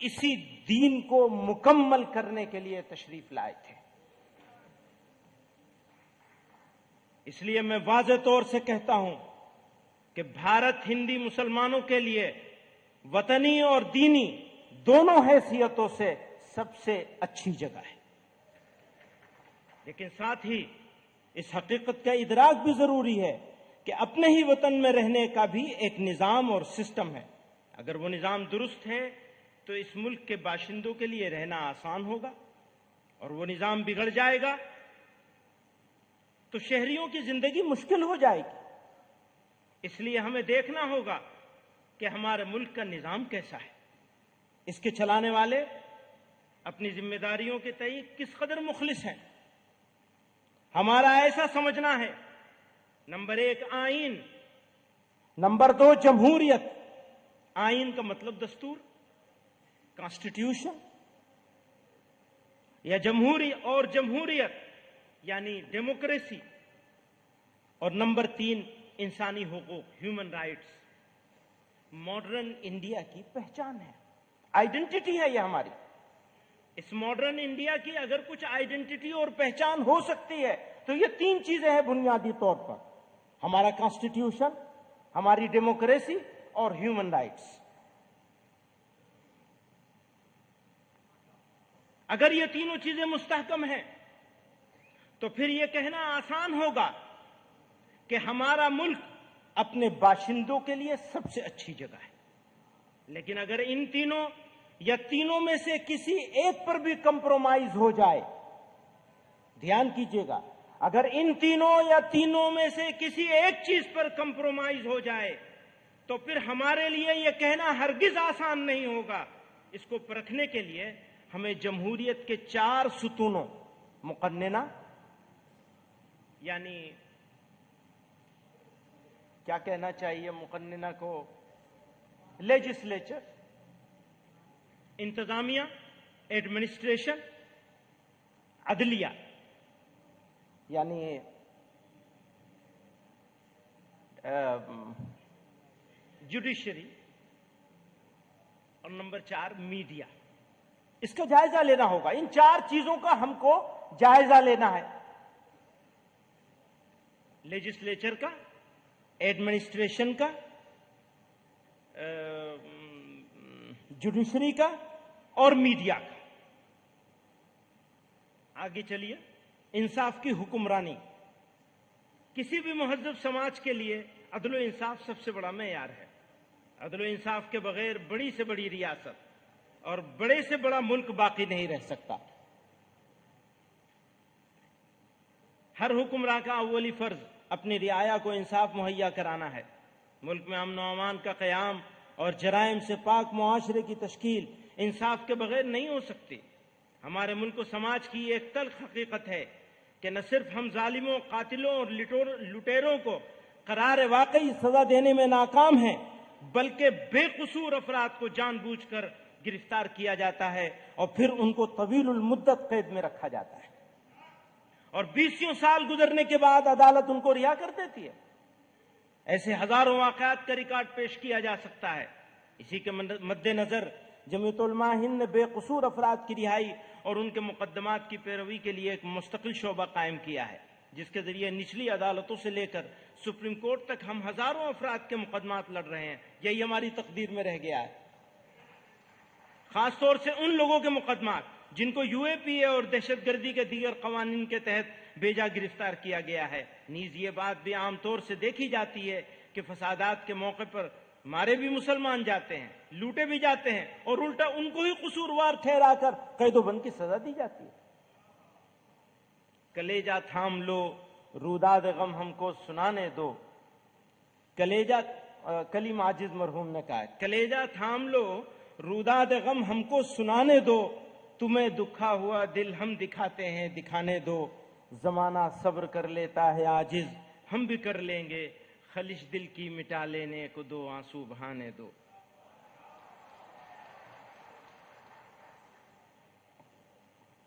اسی دین کو مکمل کرنے کے لیے تشریف لائے تھے۔ اس لیے میں واضح طور سے کہتا ہوں کہ بھارت ہندی مسلمانوں کے لیے وطنی اور دینی دونوں حیثیتوں سے سب سے اچھی جگہ ہے، لیکن ساتھ ہی اس حقیقت کا ادراک بھی ضروری ہے کہ اپنے ہی وطن میں رہنے کا بھی ایک نظام اور سسٹم ہے۔ اگر وہ نظام درست ہے تو اس ملک کے باشندوں کے لیے رہنا آسان ہوگا، اور وہ نظام بگڑ جائے گا تو شہریوں کی زندگی مشکل ہو جائے گی۔ اس لیے ہمیں دیکھنا ہوگا کہ ہمارے ملک کا نظام کیسا ہے، اس کے چلانے والے اپنی ذمہ داریوں کے تئیں کس قدر مخلص ہیں۔ ہمارا ایسا سمجھنا ہے، نمبر 1 آئین، نمبر 2 جمہوریت۔ آئین کا مطلب دستور، کانسٹیٹیوشن، یا جمہوریت یعنی ڈیموکریسی، اور نمبر 3 انسانی حقوق، ہیومن رائٹس۔ ماڈرن انڈیا کی پہچان ہے، آئیڈینٹی ہے یہ ہماری۔ اس ماڈرن انڈیا کی اگر کچھ آئیڈینٹی اور پہچان ہو سکتی ہے تو یہ 3 چیزیں ہیں بنیادی طور پر: ہمارا کانسٹیٹیوشن، ہماری ڈیموکریسی اور ہیومن رائٹس۔ اگر یہ تینوں چیزیں مستحکم ہیں تو پھر یہ کہنا آسان ہوگا کہ ہمارا ملک اپنے باشندوں کے لیے سب سے اچھی جگہ ہے۔ لیکن اگر ان تینوں یا تینوں میں سے کسی ایک پر بھی کمپرومائز ہو جائے، دھیان کیجئے گا، اگر ان تینوں یا تینوں میں سے کسی ایک چیز پر کمپرومائز ہو جائے تو پھر ہمارے لیے یہ کہنا ہرگز آسان نہیں ہوگا۔ اس کو پرکھنے کے لیے ہمیں جمہوریت کے 4 ستونوں، مقننہ یعنی کیا کہنا چاہیے مقننہ کو، لیجسلیچر، انتظامیہ، ایڈمنسٹریشن، عدلیہ، یعنی جوڈیشری، اور نمبر 4 میڈیا۔ اس کا جائزہ لینا ہوگا۔ ان 4 چیزوں کا ہم کو جائزہ لینا ہے، لیجسلیچر کا، ایڈمنسٹریشن کا، جوڈیشری کا اور میڈیا کا۔ آگے چلیے، انصاف کی حکمرانی۔ کسی بھی مہذب سماج کے لیے عدل و انصاف سب سے بڑا معیار ہے۔ عدل و انصاف کے بغیر بڑی سے بڑی ریاست اور بڑے سے بڑا ملک باقی نہیں رہ سکتا۔ ہر حکمراں کا اولی فرض اپنی رعایا کو انصاف مہیا کرانا ہے۔ ملک میں امن و امان کا قیام اور جرائم سے پاک معاشرے کی تشکیل انصاف کے بغیر نہیں ہو سکتی۔ ہمارے ملک و سماج کی ایک تلخ حقیقت ہے کہ نہ صرف ہم ظالموں، قاتلوں اور لٹیروں کو قرار واقعی سزا دینے میں ناکام ہیں، بلکہ بے قصور افراد کو جان بوجھ کر گرفتار کیا جاتا ہے اور پھر ان کو طویل المدت قید میں رکھا جاتا ہے، اور 20 سال گزرنے کے بعد عدالت ان کو رہا کر دیتی ہے۔ ایسے ہزاروں واقعات کا ریکارڈ پیش کیا جا سکتا ہے۔ اسی کے مد نظر جمعیت علماء ہند نے بے قصور افراد کی رہائی اور ان کے مقدمات کی پیروی کے لیے ایک مستقل شعبہ قائم کیا ہے، جس کے ذریعے نچلی عدالتوں سے لے کر سپریم کورٹ تک ہم ہزاروں افراد کے مقدمات لڑ رہے ہیں۔ یہی ہماری تقدیر میں رہ گیا ہے، خاص طور سے ان لوگوں کے مقدمات جن کو یو اے پی اے اور دہشت گردی کے دیگر قوانین کے تحت بیجا گرفتار کیا گیا ہے۔ نیز یہ بات بھی عام طور سے دیکھی جاتی ہے کہ فسادات کے موقع پر مارے بھی مسلمان جاتے ہیں، لوٹے بھی جاتے ہیں، اور الٹا ان کو ہی قصوروار ٹھہرا کر قید و بند کی سزا دی جاتی ہے۔ کلیجہ تھام لو، روداد غم ہم کو سنانے دو، کلیجہ کلیم عاجز مرحوم نے کہا ہے، کلیجہ تھام لو، روداد غم ہم کو سنانے دو، تمہیں دکھا ہوا دل ہم دکھاتے ہیں، دکھانے دو، زمانہ صبر کر لیتا ہے عاجز، ہم بھی کر لیں گے، خلش دل کی مٹا لینے کو دو، آنسو بہانے دو۔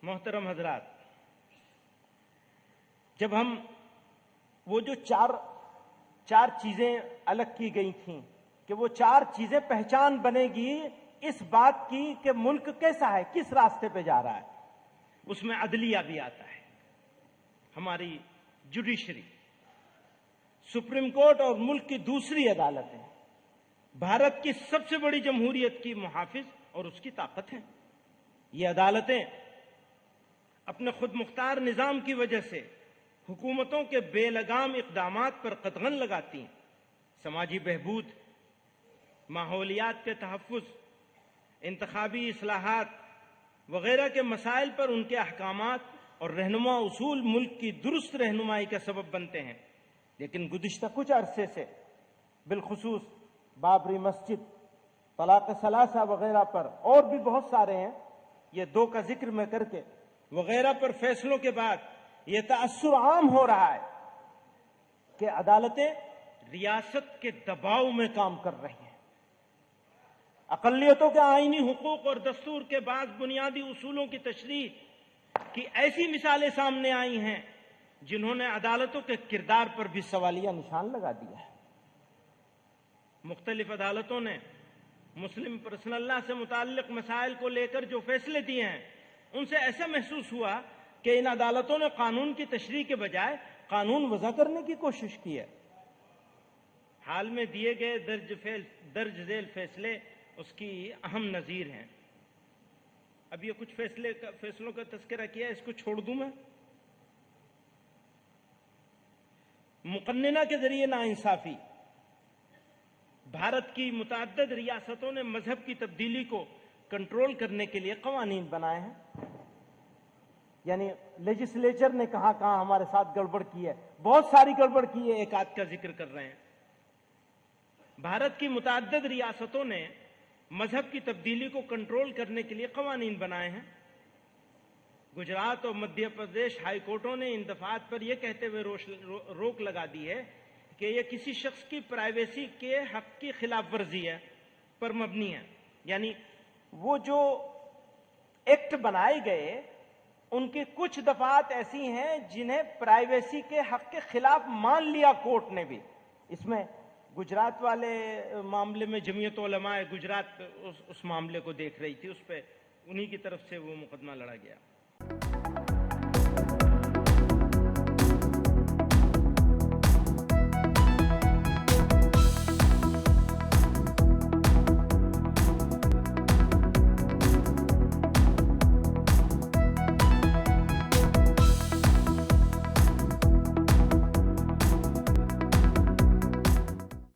محترم حضرات، جب ہم وہ جو چار چیزیں الگ کی گئی تھیں کہ وہ 4 چیزیں پہچان بنے گی اس بات کی کہ ملک کیسا ہے، کس راستے پہ جا رہا ہے۔ اس میں عدلیہ بھی آتا ہے، ہماری جوڈیشری، سپریم کورٹ اور ملک کی دوسری عدالتیں بھارت کی سب سے بڑی جمہوریت کی محافظ اور اس کی طاقت ہیں۔ یہ عدالتیں اپنے خود مختار نظام کی وجہ سے حکومتوں کے بے لگام اقدامات پر قدغن لگاتی ہیں۔ سماجی بہبود، ماحولیات کے تحفظ، انتخابی اصلاحات وغیرہ کے مسائل پر ان کے احکامات اور رہنما اصول ملک کی درست رہنمائی کا سبب بنتے ہیں۔ لیکن گزشتہ کچھ عرصے سے بالخصوص بابری مسجد، طلاق ثلاثہ وغیرہ پر، اور بھی بہت سارے ہیں، یہ دو کا ذکر میں کر کے، وغیرہ پر فیصلوں کے بعد یہ تأثر عام ہو رہا ہے کہ عدالتیں ریاست کے دباؤ میں کام کر رہی ہیں۔ اقلیتوں کے آئینی حقوق اور دستور کے بعض بنیادی اصولوں کی تشریح کی ایسی مثالیں سامنے آئی ہیں جنہوں نے عدالتوں کے کردار پر بھی سوالیہ نشان لگا دیا ہے۔ مختلف عدالتوں نے مسلم پرسنل لا سے متعلق مسائل کو لے کر جو فیصلے دیے ہیں، ان سے ایسا محسوس ہوا کہ ان عدالتوں نے قانون کی تشریح کے بجائے قانون وضع کرنے کی کوشش کی ہے۔ حال میں دیے گئے درج ذیل فیصلے اس کی اہم نظیر ہیں۔ اب یہ کچھ فیصلوں کا تذکرہ کیا، اس کو چھوڑ دوں میں۔ مقننہ کے ذریعے ناانصافی، بھارت کی متعدد ریاستوں نے مذہب کی تبدیلی کو کنٹرول کرنے کے لیے قوانین بنائے ہیں، یعنی لیجسلیچر نے کہاں کہاں ہمارے ساتھ گڑبڑ کی ہے، بہت ساری گڑبڑ کی ہے، ایک آدھ کا ذکر کر رہے ہیں۔ بھارت کی متعدد ریاستوں نے مذہب کی تبدیلی کو کنٹرول کرنے کے لیے قوانین بنائے ہیں۔ گجرات اور مدھیہ پردیش ہائی کورٹوں نے ان دفعات پر یہ کہتے ہوئے روک لگا دی ہے کہ یہ کسی شخص کی پرائیویسی کے حق کی خلاف ورزی ہے پر مبنی ہے، یعنی وہ جو ایکٹ بنائے گئے ان کی کچھ دفعات ایسی ہیں جنہیں پرائیویسی کے حق کے خلاف مان لیا کورٹ نے بھی۔ اس میں گجرات والے معاملے میں جمعیت علماء گجرات اس معاملے کو دیکھ رہی تھی، اس پہ انہی کی طرف سے وہ مقدمہ لڑا گیا۔